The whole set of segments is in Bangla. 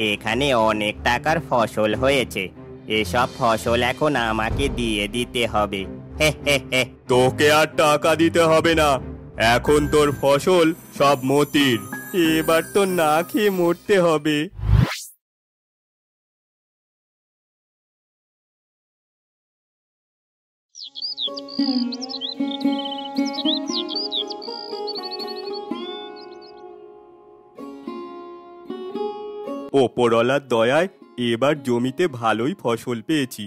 এখানে অনেক টাকার ফসল হয়েছে, এসব ফসল এখন আমাকে দিয়ে দিতে হবে। হে হে হে। তোকে আর টাকা দিতে হবে না, এখন তোর ফসল সব মতির। এবার তো না খেয়ে মরতে হবে। ওপরওয়ালার দয়ায় এবার জমিতে ভালোই ফসল পেয়েছি।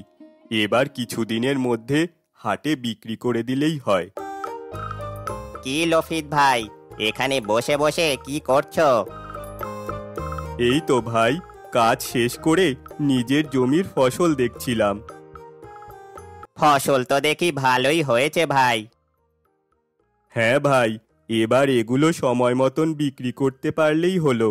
এবার কিছুদিনের মধ্যে হাটে বিক্রি করে দিলেই হয়। কি লফিত ভাই, এখানে বসে বসে কি করছো? এই তো ভাই, কাজ শেষ করে নিজের জমির ফসল দেখছিলাম। ফসল তো দেখি ভালোই হয়েছে ভাই। হ্যাঁ ভাই, এবার এগুলো সময় মতন বিক্রি করতে পারলেই হলো।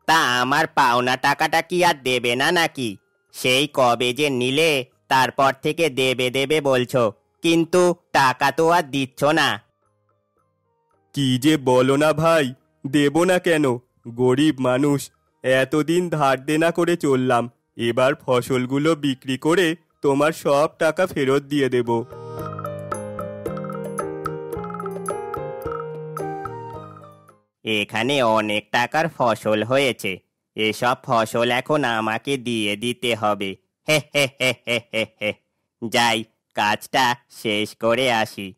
তা আমার পাওনা টাকাটা কি আর দেবে না নাকি? সেই কবে যে নিলে, তারপর থেকে দেবে দেবে বলছো, কিন্তু টাকা তো আর দিচ্ছ না। কি যে বলো না ভাই, দেব না কেন? গরিব মানুষ, এতদিন ধার দেনা করে চললাম, এবার ফসলগুলো বিক্রি করে তোমার সব টাকা ফেরত দিয়ে দেব। এখানে অনেক টাকার ফসল হয়েছে, এসব ফসল এখন আমাকে দিয়ে দিতে হবে। হে হে হে হে হে হে। যাই, কাজটা শেষ করে আসি।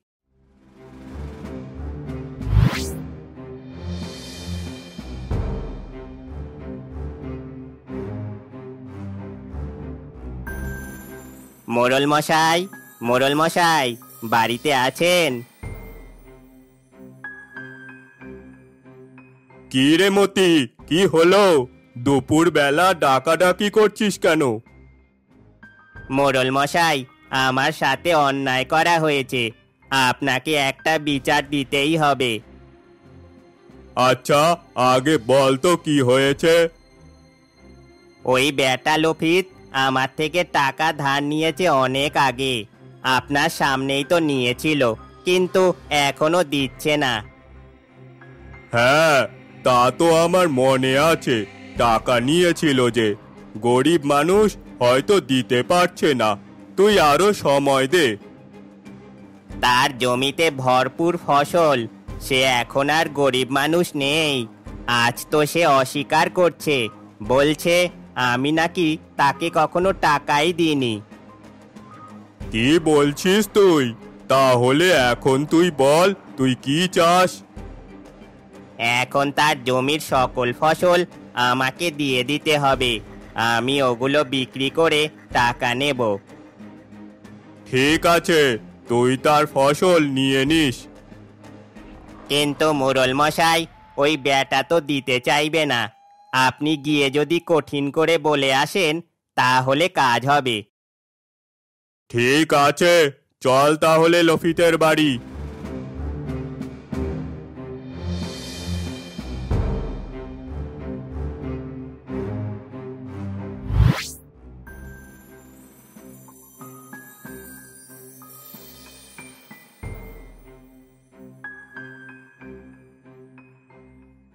মোড়ল মশাই, মোড়ল মশাই, বাড়িতে আছেন? কি রে মতি, কি হলো? দুপুর বেলা ডাকাডাকি করছিস কেন? মোড়ল মশাই, আমার সাথে অন্যায় করা হয়েছে, আপনাকে একটা বিচার দিতেই হবে। আচ্ছা, আগে বল তো কি হয়েছে? ওই বেটা লফিত আমার থেকে টাকা ধার নিয়েছে অনেক আগে, আপনার সামনেই তো নিয়েছিল, কিন্তু এখনো দিচ্ছে না। হ্যাঁ, তা তো আমার মনে আছে, টাকা নিয়েছিল যে। গরিব মানুষ, হয়তো দিতে পারছে না, তুই আরো সময় দে। তার জমিতে ভরপুর ফসল, সে এখন আর গরিব মানুষ নেই। আজ তো সে অস্বীকার করছে, বলছে আমি নাকি তাকে কখনো টাকাই দিইনি। কি বলছিস তুই? তাহলে এখন তুই বল, তুই কি চাস? এখন তার জমির সকল ফসল আমাকে দিয়ে দিতে হবে, আমি ওগুলো বিক্রি করে টাকা নেব। ঠিক আছে, তুই তার ফসল নিয়ে নিস। কিন্তু মোড়ল মশাই, ওই বেটা তো দিতে চাইবে না। আপনি গিয়ে যদি কঠিন করে বলে আসেন, তাহলে কাজ হবে। ঠিক আছে, চল তাহলে লফিতের বাড়ি।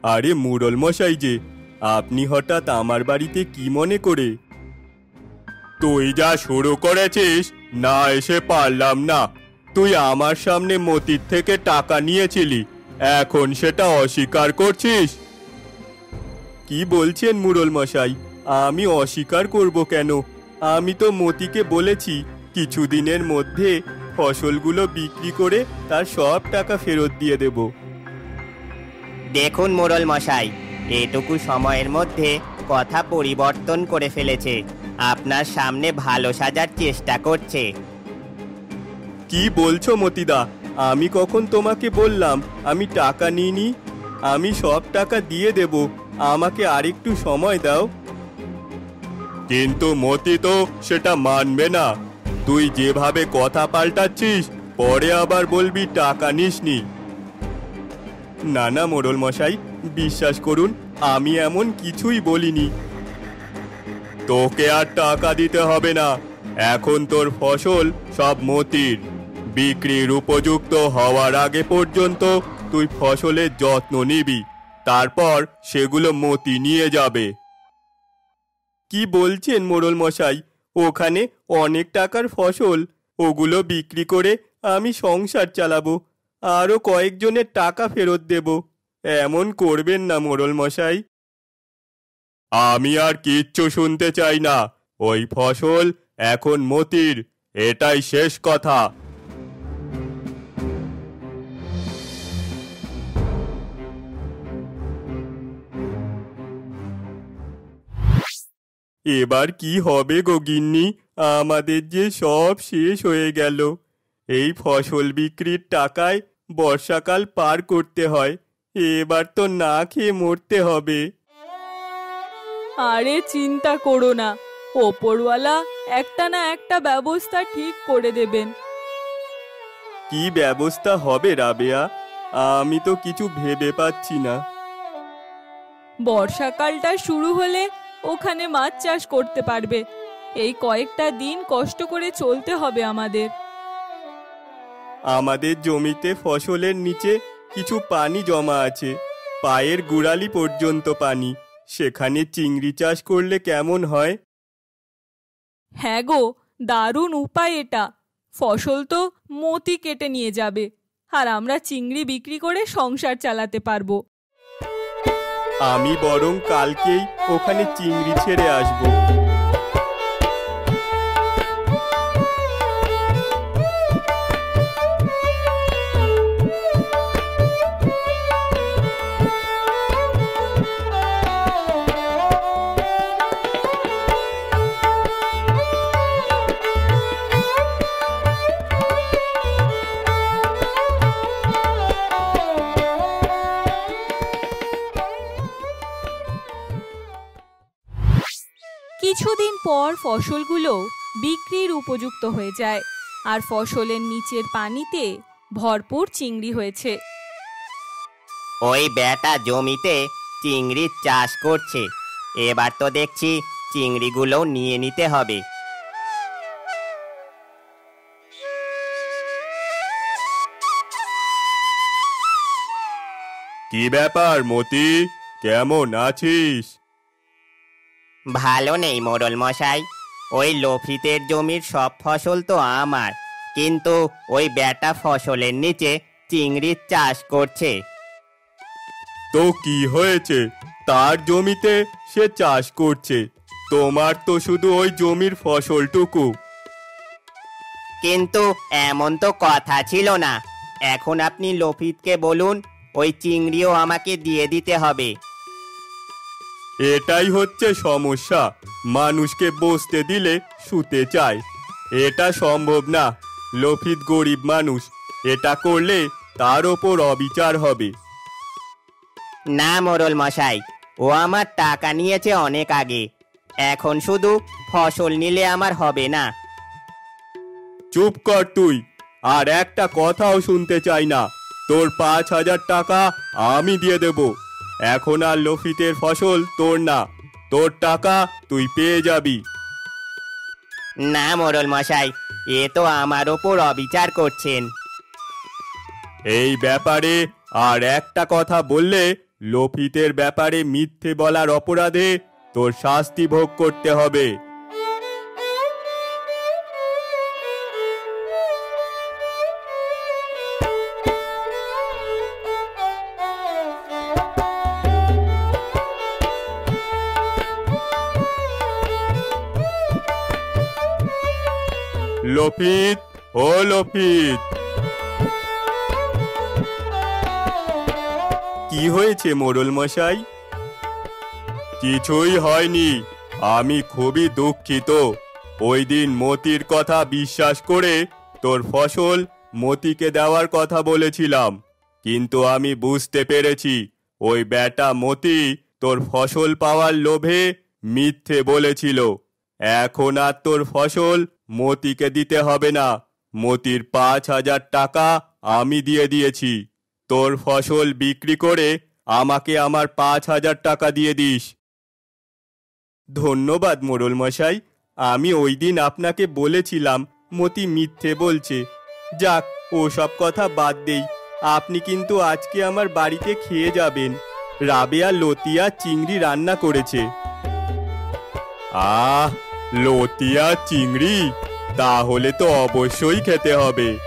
আরে মুরল মশাই যে, আপনি হঠাৎ আমার বাড়িতে কি মনে করে? তুই যা শুরু করেছিস, না এসে পারলাম না। তুই আমার সামনে মতির থেকে টাকা নিয়েছিলি, এখন সেটা অস্বীকার করছিস? কি বলছেন মুরল মশাই? আমি অস্বীকার করব কেন? আমি তো মতিকে বলেছি কিছুদিনের মধ্যে ফসলগুলো বিক্রি করে তার সব টাকা ফেরত দিয়ে দেব। দেখুন মোড়ল মশাই, এটুকু সময়ের মধ্যে কথা পরিবর্তন করে ফেলেছে, আপনার সামনে ভালো সাজার চেষ্টা করছে। কি বলছো মতিদা? আমি কখন তোমাকে বললাম আমি টাকা নিইনি? আমি সব টাকা দিয়ে দেব, আমাকে আরেকটু সময় দাও। কিন্তু মতি তো সেটা মানবে না। তুই যেভাবে কথা পাল্টাচ্ছিস, পরে আবার বলবি টাকা নিসনি। না না মোড়ল মশাই, বিশ্বাস করুন, আমি এমন কিছুই বলিনি। তোকে আর টাকা দিতে হবে না, এখন তোর ফসল সব মতির। বিক্রির উপযুক্ত হওয়ার আগে পর্যন্ত তুই ফসলের যত্ন নিবি, তারপর সেগুলো মতি নিয়ে যাবে। কি বলছেন মোড়ল মশাই? ওখানে অনেক টাকার ফসল, ওগুলো বিক্রি করে আমি সংসার চালাবো, আরও কয়েকজনের টাকা ফেরত দেব। এমন করবেন না মোড়ল মশাই। আমি আর কিচ্ছু শুনতে চাই না। ওই ফসল এখন মতির, এটাই শেষ কথা। এবার কি হবে গো গিন্নি? আমাদের যে সব শেষ হয়ে গেল। এই ফসল বিক্রির টাকায় বর্ষাকাল পার করতে হয়। এবার তো না খেয়ে মরতে হবে। আরে চিন্তা করো না, ওপরওয়ালা একটা না একটা ব্যবস্থা ঠিক করে দেবেন। কি ব্যবস্থা হবে রাবেয়া? আমি তো কিছু ভেবে পাচ্ছি না। বর্ষাকালটা শুরু হলে ওখানে মাছ চাষ করতে পারবে। এই কয়েকটা দিন কষ্ট করে চলতে হবে আমাদের। আমাদের জমিতে ফসলের নিচে কিছু পানি জমা আছে, পায়ের গোড়ালি পর্যন্ত পানি। সেখানে চিংড়ি চাষ করলে কেমন হয়? হ্যাঁ গো, দারুণ উপায় এটা। ফসল তো মতি কেটে নিয়ে যাবে, আর আমরা চিংড়ি বিক্রি করে সংসার চালাতে পারবো। আমি বরং কালকেই ওখানে চিংড়ি ছেড়ে আসবো। কিছুদিন পর ফসলগুলো বিক্রির উপযুক্ত হয়ে যায়, আর ফসলের নিচের পানিতে ভরপুর চিংড়ি হয়েছে। ওই বেটা জমিতে চিংড়ির চাষ করছে। এবার তো দেখছি চিংড়িগুলো নিয়ে নিতে হবে। কি ব্যাপার মতি, কেমন আছিস? ভালো নেই মোড়ল মশাই। ওই লফিতের জমির সব ফসল তো আমার, কিন্তু ওই বেটা ফসলের নিচে চিংড়ির চাষ করছে। তো কি হয়েছে? তার জমিতে সে চাষ করছে, তোমার তো শুধু ওই জমির ফসলটুকু। কিন্তু এমন তো কথা ছিল না। এখন আপনি লফিতকে বলুন ওই চিংড়িও আমাকে দিয়ে দিতে হবে। এটাই হচ্ছে সমস্যা। মানুষকে বসতে দিলে শুতে চায়। এটা সম্ভব না। লফিত গরিব মানুষ, এটা করলে তার ওপর অবিচার হবে। না মোড়ল মশাই, ও আমার টাকা নিয়েছে অনেক আগে। এখন শুধু ফসল নিলে আমার হবে না। চুপ কর তুই, আর একটা কথাও শুনতে চাই না। তোর 5,000 টাকা আমি দিয়ে দেব। এখন আর লফিতের ফসল তোর না, তোর টাকা তুই পেয়ে যাবি। না মোড়ল মশাই, এ তো আমার ওপর অবিচার করছেন। এই ব্যাপারে আর একটা কথা বললে লফিতের ব্যাপারে মিথ্যে বলার অপরাধে তোর শাস্তি ভোগ করতে হবে। লফিত, ও লফিত, কি হয়েছে মোড়ল মশাই? কিছুই হয়নি। আমি খুবই দুঃখিত। ওই দিন মতির কথা বিশ্বাস করে তোর ফসল মতিকে দেওয়ার কথা বলেছিলাম, কিন্তু আমি বুঝতে পেরেছি ওই বেটা মতি তোর ফসল পাওয়ার লোভে মিথ্যে বলেছিল। এখন আর তোর ফসল মতিকে দিতে হবে না। মতির 5,000 টাকা আমি দিয়ে দিয়েছি। তোর ফসল বিক্রি করে আমাকে আমার 5,000 টাকা দিয়ে দিস। ধন্যবাদ মোড়ল মশাই। আমি ওই দিন আপনাকে বলেছিলাম মতি মিথ্যে বলছে। যাক, ওসব কথা বাদ দেই। আপনি কিন্তু আজকে আমার বাড়িতে খেয়ে যাবেন। রাবেয়া লতিয়া চিংড়ি রান্না করেছে। আহ, লতিয়া চিংড়ি, তাহলে তো অবশ্যই খেতে হবে।